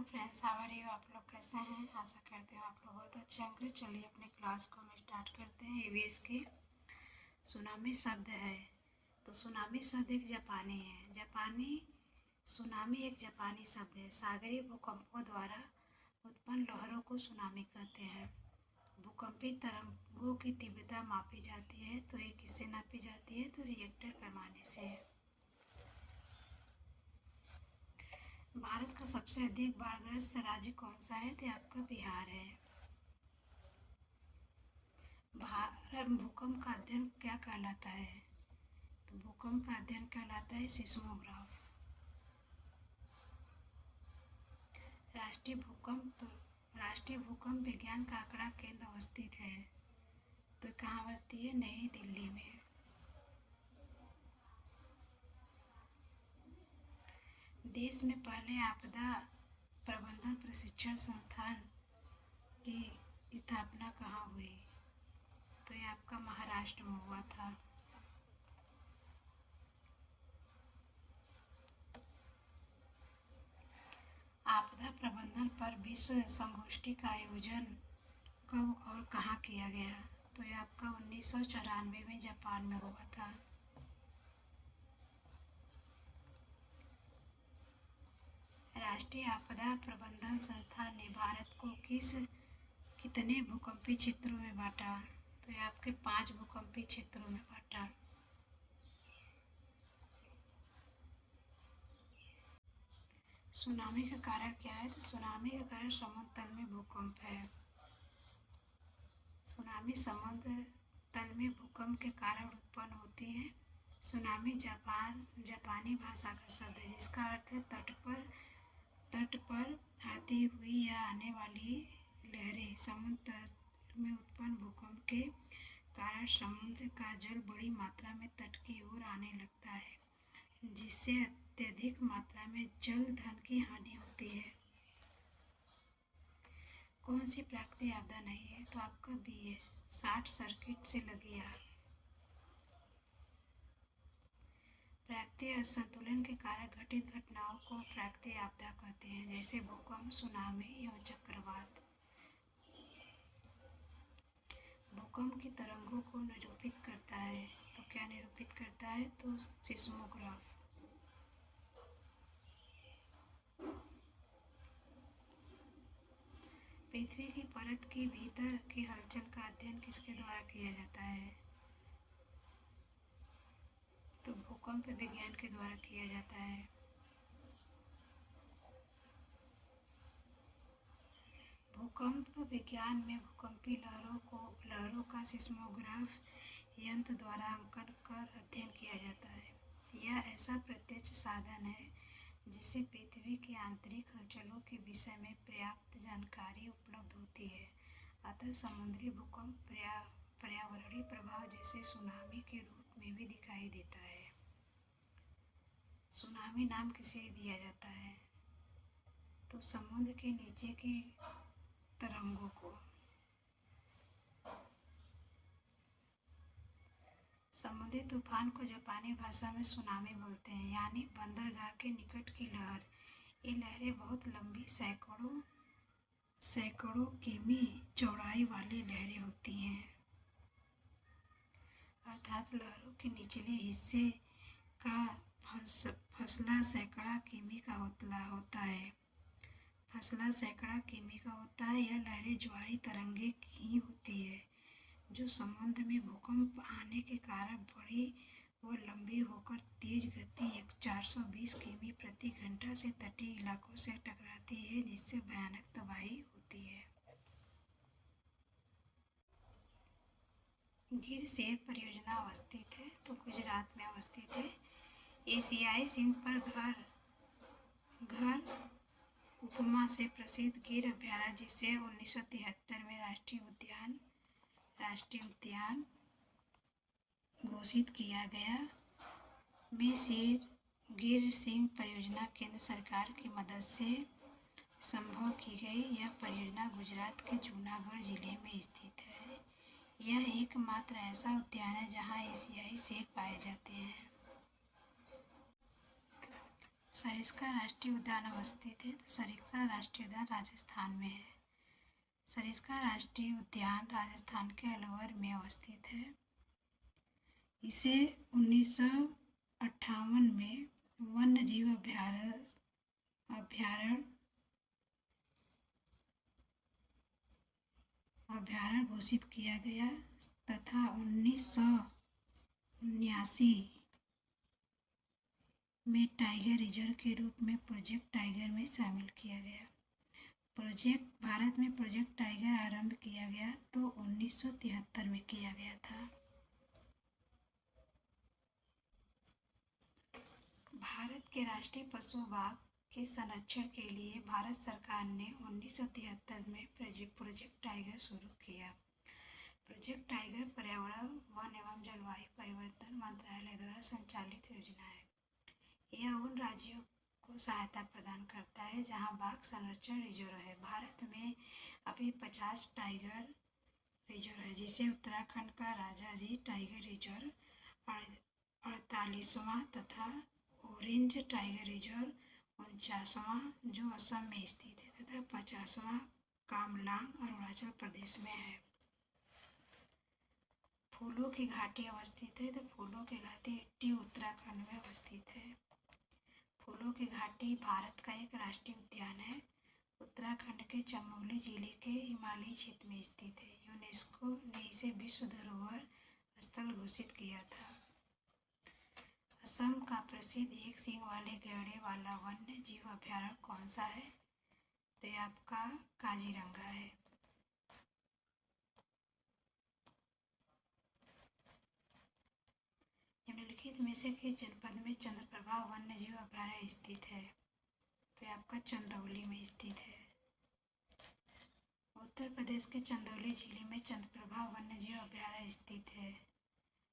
Friends, how are you? आप लोग कैसे हैं? आशा करते हैं आप लोग बहुत अच्छे होंगे। चलिए अपने क्लास को हम स्टार्ट करते हैं। ईवीएस की सुनामी शब्द है। तो सुनामी शब्द एक जापानी है। सुनामी एक जापानी शब्द है। सागरीय भूकंपों द्वारा उत्पन्न लहरों को सुनामी कहते हैं। भूकंपी तरंगों की तीव्रता मापी जाती है। तो ये किससे नापी जाती है? तो रिएक्टर पैमाने से। भारत का सबसे अधिक बाढ़ग्रस्त राज्य कौन सा है? तो आपका बिहार है। भारत भूकंप का अध्ययन क्या कहलाता है? तो भूकंप का अध्ययन कहलाता है सिस्मोग्राफ। राष्ट्रीय भूकंप विज्ञान का आंकड़ा केंद्र अवस्थित है। तो कहाँ अवस्थित है? नई दिल्ली में। देश में पहले आपदा प्रबंधन प्रशिक्षण संस्थान की स्थापना कहाँ हुई? तो ये आपका महाराष्ट्र में हुआ था। आपदा प्रबंधन पर विश्व संगोष्ठी का आयोजन कब और कहाँ किया गया? तो ये आपका 1994 में जापान में हुआ था। राष्ट्रीय आपदा प्रबंधन संस्थान ने भारत को कितने भूकंपीय क्षेत्रों में बांटा? तो ये आपके 5 भूकंपीय क्षेत्रों में बांटा। सुनामी का कारण क्या है? तो सुनामी का कारण समुद्र तल में भूकंप है। सुनामी समुद्र तल में भूकंप के कारण उत्पन्न होती है। सुनामी जापानी भाषा का शब्द है जिसका अर्थ है तट पर आती हुई या आने वाली लहरें। समुद्र तल में उत्पन्न भूकंप के कारण समुद्र का जल बड़ी मात्रा में तट की ओर आने लगता है, जिससे अत्यधिक मात्रा में जल धन की हानि होती है। कौन सी प्राकृतिक आपदा नहीं है? तो आपका बी है, शॉर्ट सर्किट से लगी आग। प्राकृतिक असंतुलन के कारण घटित घटनाओं को प्राकृतिक आपदा कहते हैं, जैसे भूकंप, सुनामी एवं चक्रवात। भूकंप की तरंगों को निरूपित करता है। तो क्या निरूपित करता है? तो सिस्मोग्राफ। पृथ्वी की परत के भीतर की हलचल का अध्ययन किसके द्वारा किया जाता है? तो भूकंप विज्ञान के द्वारा किया जाता है। भूकंप विज्ञान में भूकंपीय लहरों का सिस्मोग्राफ यंत्र द्वारा अंकन कर अध्ययन किया जाता है। यह ऐसा प्रत्यक्ष साधन है जिससे पृथ्वी की आंतरिक हलचलों के विषय में पर्याप्त जानकारी उपलब्ध होती है। अतः समुद्री भूकंप पर्यावरणीय प्रभाव जैसे सुनामी के रूप में भी दिखाई देता है। सुनामी नाम किसे दिया जाता है? तो समुद्र के नीचे की तरंगों को। समुद्री तूफान को जापानी भाषा में सुनामी बोलते हैं, यानी बंदरगाह के निकट की लहर। ये लहरें बहुत लंबी, सैकड़ों किमी चौड़ाई वाली लहरें होती हैं। अर्थात लहरों के निचले हिस्से का फसला सैकड़ा किमी का होता है। यह लहरें ज्वारीय तरंगें ही होती है, जो समुद्र में भूकंप आने के कारण बड़ी व लंबी होकर तेज गति 420 किमी प्रति घंटा से तटीय इलाकों से टकराती है, जिससे भयानक तबाही होती है। गिर शेर परियोजना अवस्थित है, तो गुजरात में अवस्थित है। एशियाई सिंह पर घर उपमा से प्रसिद्ध गिर अभयारण्य, जिसे 1973 में राष्ट्रीय उद्यान घोषित किया गया, में गिर सिंह परियोजना केंद्र सरकार की मदद से संभव की गई। यह परियोजना गुजरात के जूनागढ़ जिले में स्थित है। यह एकमात्र ऐसा उद्यान है जहां एशियाई शेर पाए जाते हैं। सरिस्का राष्ट्रीय उद्यान अवस्थित है। तो सरिस्का सरिस्का राष्ट्रीय उद्यान राजस्थान में है। सरिस्का राष्ट्रीय उद्यान राजस्थान के अलवर में अवस्थित है। इसे 1958 में वन्य जीव अभ्यारण्य घोषित किया गया तथा 1979 में टाइगर रिजर्व के रूप में प्रोजेक्ट टाइगर में शामिल किया गया। भारत में प्रोजेक्ट टाइगर आरंभ किया गया तो 1973 में किया गया था। भारत के राष्ट्रीय पशु बाघ के संरक्षण के लिए भारत सरकार ने 1973 में प्रोजेक्ट टाइगर शुरू किया। प्रोजेक्ट टाइगर पर्यावरण, वन एवं जलवायु परिवर्तन मंत्रालय द्वारा संचालित योजना है। यह उन राज्यों को सहायता प्रदान करता है जहां बाघ संरक्षण रिजर्व है। भारत में अभी 50 टाइगर रिजर्व है, जिसे उत्तराखंड का राजाजी टाइगर रिजर्व 48वां तथा ऑरेंज टाइगर रिजर्व 49वां जो असम में स्थित है तथा 50वां कामलांग अरुणाचल प्रदेश में है। फूलों की घाटी अवस्थित है तो फूलों की घाटी इट्टी उत्तराखंड में अवस्थित है। फूलों की घाटी भारत का एक राष्ट्रीय उद्यान है। उत्तराखंड के चमोली जिले के हिमालयी क्षेत्र में स्थित है। यूनेस्को ने इसे विश्व धरोहर स्थल घोषित किया था। असम का प्रसिद्ध एक सींग वाले गैंडे वाला वन्य जीव अभ्यारण्य कौन सा है? तो ये आपका काजीरंगा है। निम्नलिखित में से किस जनपद में चंद्रप्रभा वन्य जीव अभ्यारण्य स्थित है? तो ये आपका चंदौली में स्थित है। उत्तर प्रदेश के चंदौली जिले में चंद्रप्रभा वन्य जीव अभ्यारण्य स्थित है।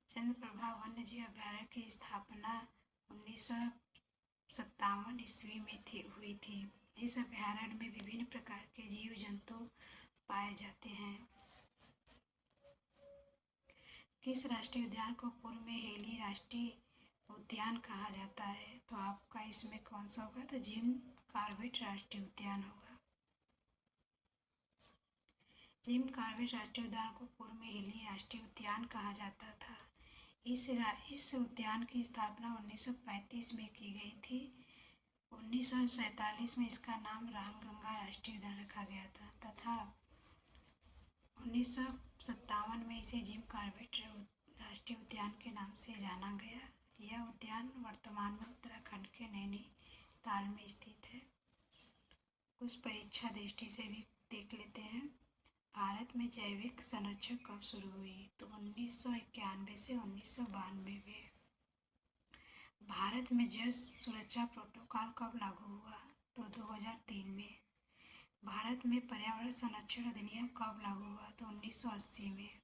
चंद्रप्रभा वन्य जीव अभ्यारण्य की स्थापना 1957 ईस्वी में हुई थी। इस अभ्यारण्य में विभिन्न प्रकार के जीव जंतु पाए जाते हैं। किस राष्ट्रीय उद्यान को पूर्व में हेली राष्ट्रीय उद्यान कहा जाता है? तो आपका इसमें कौन सा होगा? तो जिम कॉर्बेट राष्ट्रीय उद्यान होगा। जिम कॉर्बेट राष्ट्रीय उद्यान को पूर्व में हेली राष्ट्रीय उद्यान कहा जाता था। इस उद्यान की स्थापना 1935 में की गई थी। 1947 में इसका नाम रामगंगा राष्ट्रीय उद्यान रखा गया था तथा 1957 में इसे जिम कॉर्बेट राष्ट्रीय उद्यान के नाम से जाना गया। यह उद्यान वर्तमान में उत्तराखंड के नैनीताल में स्थित है। कुछ परीक्षा दृष्टि से भी देख लेते हैं। भारत में जैविक संरक्षण कब शुरू हुई? तो 1991 से 1992 में। भारत में जैव सुरक्षा प्रोटोकॉल कब लागू हुआ? तो 2003 में। भारत में पर्यावरण संरक्षण अधिनियम कब लागू हुआ? तो 1980 में।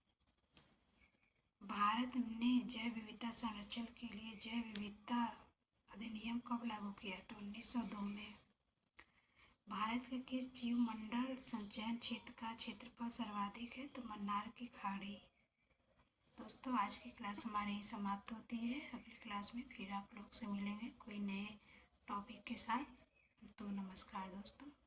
भारत ने जैव विविधता संरक्षण के लिए जैव विविधता अधिनियम कब लागू किया? तो 1902 में। भारत के किस जीव मंडल संचयन क्षेत्र का क्षेत्रफल सर्वाधिक है? तो मन्नार की खाड़ी। दोस्तों, आज की क्लास हमारी यहीं समाप्त होती है। अगली क्लास में फिर आप लोग से मिलेंगे कोई नए टॉपिक के साथ। तो नमस्कार दोस्तों।